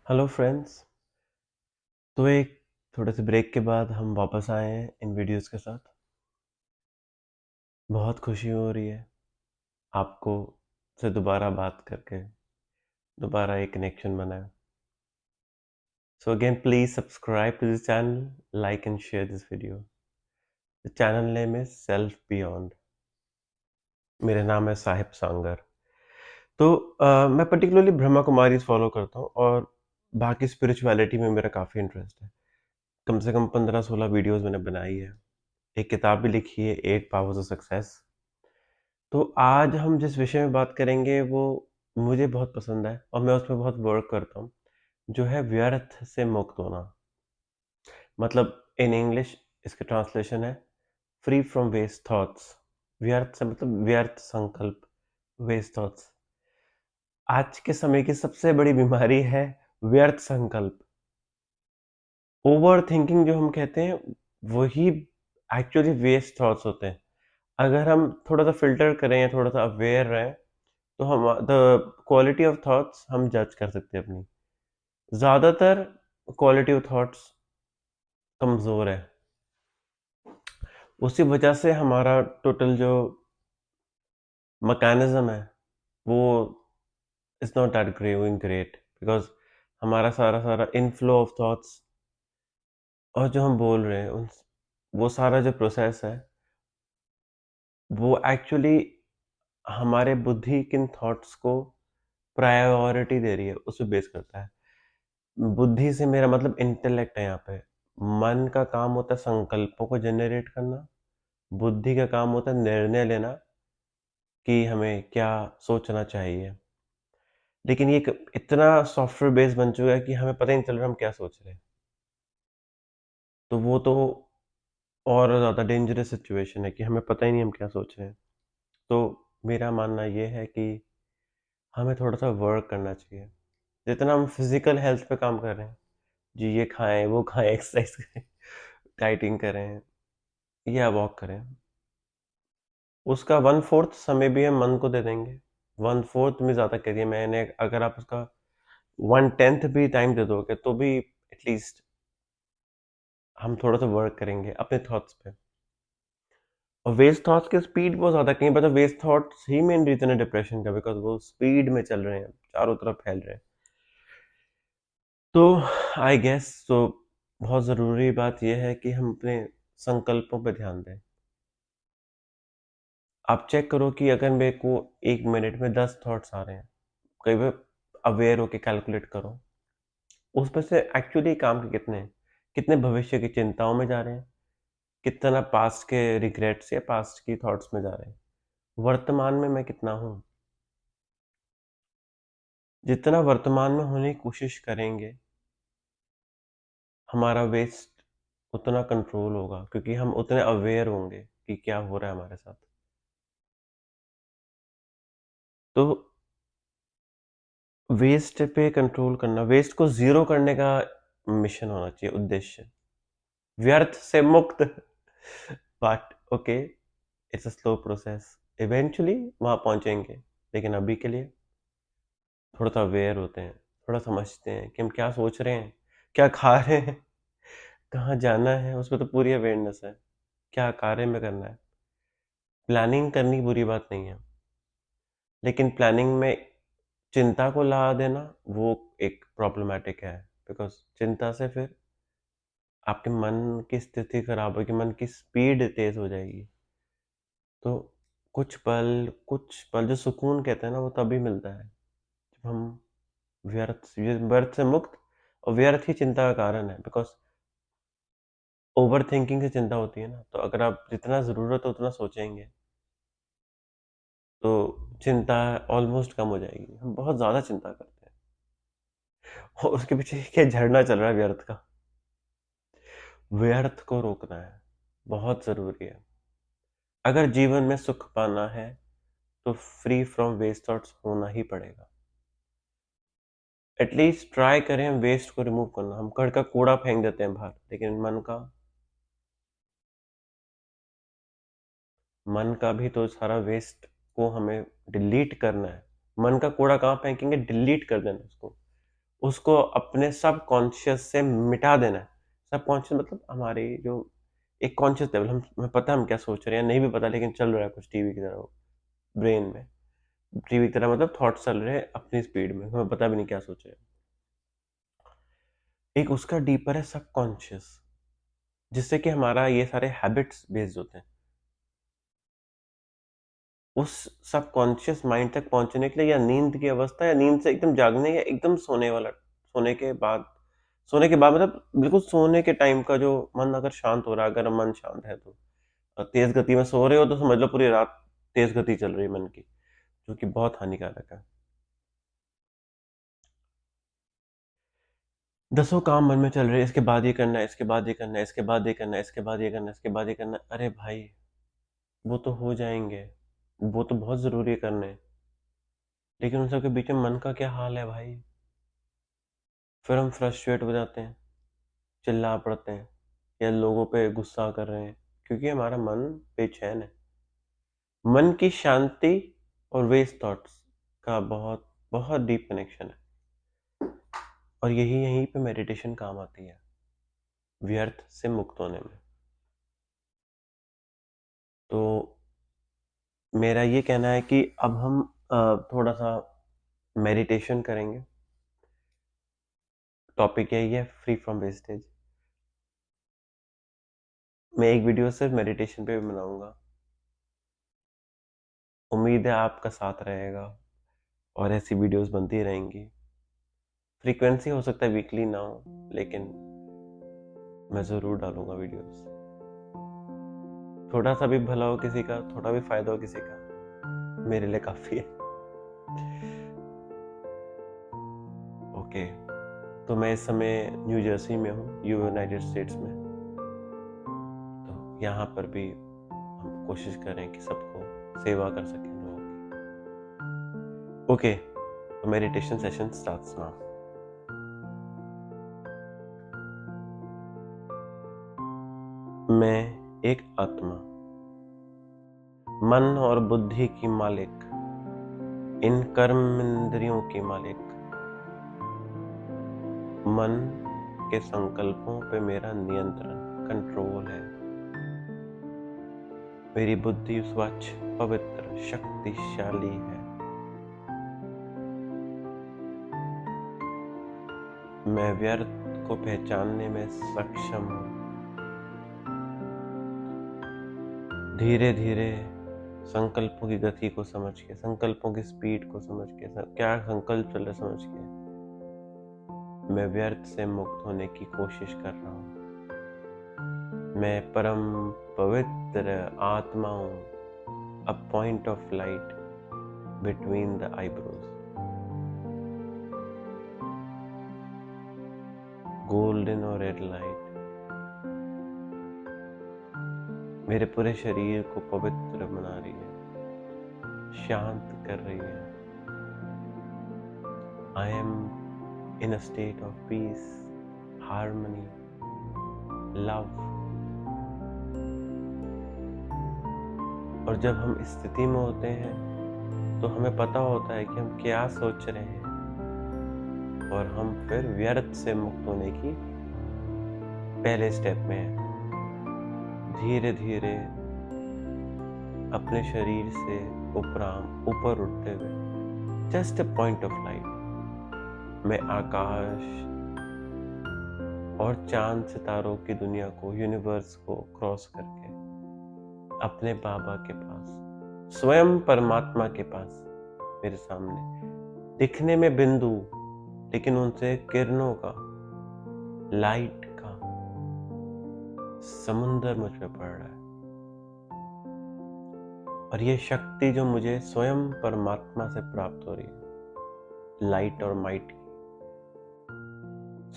Hello friends. तो एक थोड़े से ब्रेक के बाद हम वापस आए हैं इन वीडियोस के साथ। बहुत खुशी हो रही है आपको से दोबारा बात करके, दोबारा एक कनेक्शन बना है। So again please subscribe to this channel, like and share this video. The channel name is Self Beyond. मेरा नाम है साहिब सांगर। तो मैं पर्टिकुलरली ब्रह्मा कुमारी फॉलो करता हूँ और बाकी स्पिरिचुअलिटी में मेरा काफ़ी इंटरेस्ट है। कम से कम 15-16 वीडियोस मैंने बनाई है। एक किताब भी लिखी है, 8 पावर्स ऑफ सक्सेस। तो आज हम जिस विषय में बात करेंगे वो मुझे बहुत पसंद है और मैं उसमें बहुत वर्क करता हूँ, जो है व्यर्थ से मुक्त होना। मतलब इन इंग्लिश इसका ट्रांसलेशन है फ्री फ्रॉम वेस्ट थॉट्स। व्यर्थ से मतलब व्यर्थ संकल्प, वेस्ट थॉट्स। आज के समय की सबसे बड़ी बीमारी है व्यर्थ संकल्प। ओवर थिंकिंग जो हम कहते हैं, वही एक्चुअली वेस्ट थॉट्स होते हैं। अगर हम थोड़ा सा फिल्टर करें या थोड़ा सा अवेयर रहें, तो हम द क्वालिटी ऑफ थॉट्स हम जज कर सकते हैं अपनी। ज़्यादातर क्वालिटी ऑफ थॉट्स कमज़ोर है। उसी वजह से हमारा टोटल जो मैकेनिज्म है वो is not that going great, because हमारा सारा सारा इनफ्लो ऑफ थॉट्स और जो हम बोल रहे हैं उन वो सारा जो प्रोसेस है वो एक्चुअली हमारे बुद्धि किन थॉट्स को प्रायोरिटी दे रही है उस पे बेस करता है। बुद्धि से मेरा मतलब इंटेलेक्ट है यहाँ पे। मन का काम होता है संकल्पों को जनरेट करना, बुद्धि का काम होता है निर्णय लेना कि हमें क्या सोचना चाहिए। लेकिन ये इतना सॉफ्टवेयर बेस बन चुका है कि हमें पता ही नहीं चल रहा हम क्या सोच रहे हैं। तो वो तो और ज़्यादा डेंजरस सिचुएशन है कि हमें पता ही नहीं हम क्या सोच रहे हैं। तो मेरा मानना ये है कि हमें थोड़ा सा वर्क करना चाहिए। जितना हम फिजिकल हेल्थ पे काम कर रहे हैं, जी ये खाएं वो खाएं, एक्सरसाइज करें, डाइटिंग करें या वॉक करें, उसका 1/4 समय भी हम मन को दे देंगे। 1/4 में ज़्यादा करिए, मैंने अगर आप उसका 1/10 भी टाइम दे दोगे तो भी एटलीस्ट हम थोड़ा सा वर्क करेंगे अपने थॉट्स पे। और वेस्ट थॉट्स की स्पीड बहुत ज़्यादा, कहीं पता वेस्ट थॉट्स ही मेन रीजन है डिप्रेशन का, बिकॉज वो स्पीड में चल रहे हैं, चारों तरफ फैल रहे हैं। तो आई गेस तो बहुत ज़रूरी बात यह है कि हम अपने संकल्पों पे ध्यान दें। आप चेक करो कि अगर मेरे को 1 मिनट में 10 थॉट्स आ रहे हैं, कई बार अवेयर होके कैलकुलेट करो उसमें से एक्चुअली काम के कितने हैं, कितने भविष्य की चिंताओं में जा रहे हैं, कितना पास्ट के रिग्रेट्स या पास्ट की थॉट्स में जा रहे हैं, वर्तमान में मैं कितना हूँ। जितना वर्तमान में होने की कोशिश करेंगे, हमारा वेस्ट उतना कंट्रोल होगा, क्योंकि हम उतने अवेयर होंगे कि क्या हो रहा है हमारे साथ। तो वेस्ट पे कंट्रोल करना, वेस्ट को जीरो करने का मिशन होना चाहिए, उद्देश्य। व्यर्थ से मुक्त। But okay, it's a slow process, eventually वहां पहुंचेंगे। लेकिन अभी के लिए थोड़ा सा अवेयर होते हैं, थोड़ा समझते हैं कि हम क्या सोच रहे हैं, क्या खा रहे हैं, कहाँ जाना है, उसमें तो पूरी अवेयरनेस है, क्या कार्य में करना है। प्लानिंग करनी बुरी बात नहीं है, लेकिन प्लानिंग में चिंता को ला देना वो एक प्रॉब्लमेटिक है। बिकॉज चिंता से फिर आपके मन की स्थिति खराब होगी, मन की स्पीड तेज हो जाएगी। तो कुछ पल जो सुकून कहते हैं ना, वो तभी मिलता है जब हम व्यर्थ से मुक्त। और व्यर्थ ही चिंता का कारण है, बिकॉज ओवर थिंकिंग से चिंता होती है ना। तो अगर आप जितना ज़रूरत है उतना सोचेंगे तो चिंता ऑलमोस्ट कम हो जाएगी। हम बहुत ज़्यादा चिंता करते हैं और उसके पीछे क्या झरना चल रहा है व्यर्थ का। व्यर्थ को रोकना है, बहुत ज़रूरी है। अगर जीवन में सुख पाना है तो फ्री फ्रॉम वेस्ट थॉट्स होना ही पड़ेगा। एटलीस्ट ट्राई करें वेस्ट को रिमूव करना। हम घर का कूड़ा फेंक देते हैं बाहर, लेकिन मन का भी तो सारा वेस्ट को हमें डिलीट करना है। मन का कूड़ा कहाँ फेंकेंगे, डिलीट कर देना उसको। उसको अपने सबकॉन्शियस से मिटा देना है। सबकॉन्शियस मतलब हमारी जो एक कॉन्शियस लेवल, हमें पता है हम क्या सोच रहे हैं, नहीं भी पता लेकिन चल रहा है कुछ टीवी की तरह ब्रेन में। टीवी की तरह मतलब थॉट्स चल रहे हैं अपनी स्पीड में, हमें पता भी नहीं क्या सोच रहे हैं। एक उसका डीपर है सबकॉन्शियस, जिससे कि हमारा ये सारे हैबिट्स बेस्ड होते हैं। उस सबकॉन्शियस माइंड तक पहुंचने के लिए या नींद की अवस्था या नींद से एकदम जागने या एकदम सोने वाला, सोने के बाद मतलब बिल्कुल सोने के टाइम का जो मन अगर शांत हो रहा है, अगर मन शांत है तो तेज गति में सो रहे हो तो समझ लो पूरी रात तेज गति चल रही है मन की, जो कि बहुत हानिकारक है। दसों काम मन में चल रहे हैं, इसके बाद ये करना है, इसके बाद ये करना है, इसके बाद ये करना है, इसके बाद ये करना है, इसके बाद ये करना है। अरे भाई, वो तो हो जाएंगे, वो तो बहुत जरूरी है करने, लेकिन उन सबके बीच में मन का क्या हाल है भाई। फिर हम फ्रस्ट्रेट हो जाते हैं, चिल्ला पड़ते हैं या लोगों पे गुस्सा कर रहे हैं, क्योंकि हमारा मन बेचैन है। मन की शांति और वेस्ट थॉट्स का बहुत बहुत डीप कनेक्शन है, और यहीं पे मेडिटेशन काम आती है व्यर्थ से मुक्त होने में। तो मेरा ये कहना है कि अब हम थोड़ा सा मेडिटेशन करेंगे। टॉपिक यही है, फ्री फ्रॉम वेस्टेज। मैं एक वीडियो सिर्फ मेडिटेशन पे भी बनाऊंगा। उम्मीद है आपका साथ रहेगा और ऐसी वीडियोस बनती रहेंगी। फ्रीक्वेंसी हो सकता है वीकली ना हो, लेकिन मैं ज़रूर डालूंगा वीडियोस। थोड़ा सा भी भला हो किसी का, थोड़ा भी फायदा हो किसी का, मेरे लिए काफ़ी है। ओके, तो मैं इस समय न्यू जर्सी में हूँ, यूनाइटेड स्टेट्स में। तो यहाँ पर भी हम कोशिश करें कि सबको सेवा कर सकें लोगों की। ओके, तो मेडिटेशन सेशन स्टार्ट्स नाउ। मैं एक आत्मा, मन और बुद्धि की मालिक, इन कर्म इंद्रियों की मालिक। मन के संकल्पों पे मेरा नियंत्रण, कंट्रोल है। मेरी बुद्धि स्वच्छ, पवित्र, शक्तिशाली है। मैं व्यर्थ को पहचानने में सक्षम हूँ। धीरे धीरे संकल्पों की गति को समझ के, संकल्पों की स्पीड को समझ के, क्या संकल्प चल रहा समझ के, मैं व्यर्थ से मुक्त होने की कोशिश कर रहा हूँ। मैं परम पवित्र आत्मा हूँ, a point of light between the eyebrows, golden और रेड लाइट मेरे पूरे शरीर को पवित्र बना रही है, शांत कर रही है। I am in a state of peace, harmony, love. और जब हम इस स्थिति में होते हैं तो हमें पता होता है कि हम क्या सोच रहे हैं, और हम फिर व्यर्थ से मुक्त होने की पहले स्टेप में हैं। धीरे धीरे अपने शरीर से ऊपर उठते हुए, just a point of light, मैं आकाश और चांद सितारों की दुनिया को, यूनिवर्स को क्रॉस करके अपने बाबा के पास, स्वयं परमात्मा के पास, मेरे सामने दिखने में बिंदु, लेकिन उनसे किरणों का, लाइट का समुंदर मुझ पे पड़ रहा है। और ये शक्ति जो मुझे स्वयं परमात्मा से प्राप्त हो रही है, लाइट और माइट की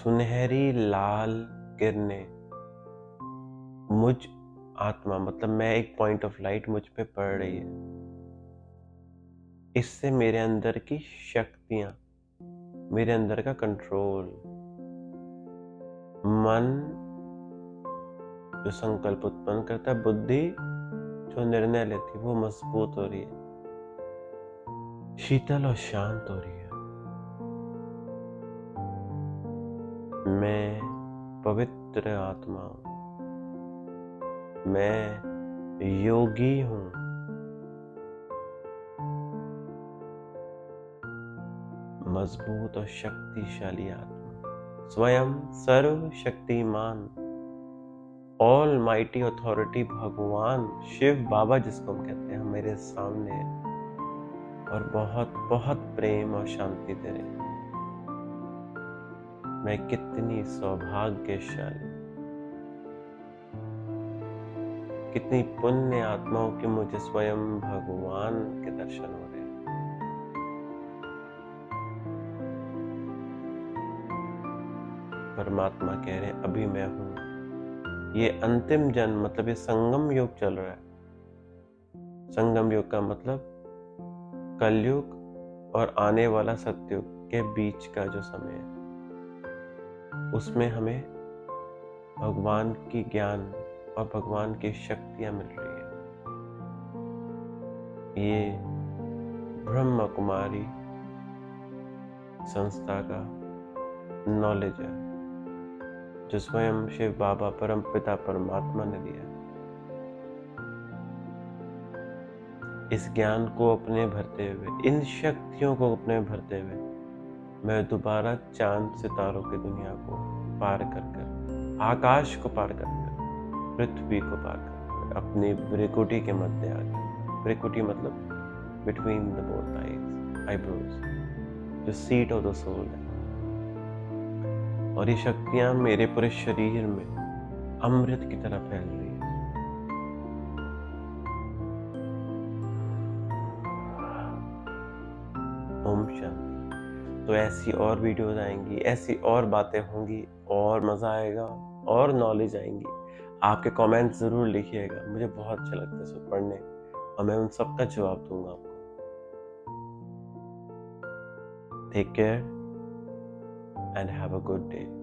सुनहरी लाल किरणें मुझ आत्मा, मतलब मैं एक पॉइंट ऑफ लाइट, मुझ पे पड़ रही है। इससे मेरे अंदर की शक्तियां, मेरे अंदर का कंट्रोल, मन जो संकल्प उत्पन्न करता है, बुद्धि जो निर्णय लेती है, वो मजबूत हो रही है, शीतल और शांत हो रही है। मैं पवित्र आत्मा हूँ, मैं योगी हूँ, मजबूत और शक्तिशाली आत्मा, स्वयं सर्वशक्तिमान, ऑल माइटी अथॉरिटी भगवान शिव बाबा जिसको हम कहते हैं, मेरे सामने है और बहुत बहुत प्रेम और शांति दे रहे हैं। मैं कितनी सौभाग्यशाली, कितनी पुण्य आत्माओं की मुझे स्वयं भगवान के दर्शन हो रहे हैं। परमात्मा कह रहे हैं अभी मैं हूं। ये अंतिम जन्म मतलब ये संगम युग चल रहा है। संगम युग का मतलब कलयुग और आने वाला सतयुग के बीच का जो समय है, उसमें हमें भगवान की ज्ञान और भगवान की शक्तियां मिल रही है। ये ब्रह्म कुमारी संस्था का नॉलेज है जो स्वयं शिव बाबा परम पिता परमात्मा ने दिया। इस ज्ञान को अपने भरते हुए, इन शक्तियों को अपने भरते हुए, मैं दोबारा चांद सितारों की दुनिया को पार कर कर, आकाश को पार कर कर, पृथ्वी को पार कर कर, अपनी भ्रिकुटी के मध्य आकर, भ्रिकुटी मतलब बिटवीन द बोथ आईब्रोज, जो सीट ऑफ द सोल है। और ये शक्तियां मेरे पूरे शरीर में अमृत की तरह फैल रही है। ओम शांति। तो ऐसी और वीडियोस आएंगी, ऐसी और बातें होंगी, और मजा आएगा और नॉलेज आएंगी। आपके कमेंट्स जरूर लिखिएगा, मुझे बहुत अच्छा लगता है सब पढ़ने और मैं उन सबका जवाब दूंगा आपको। Take care and have a good day.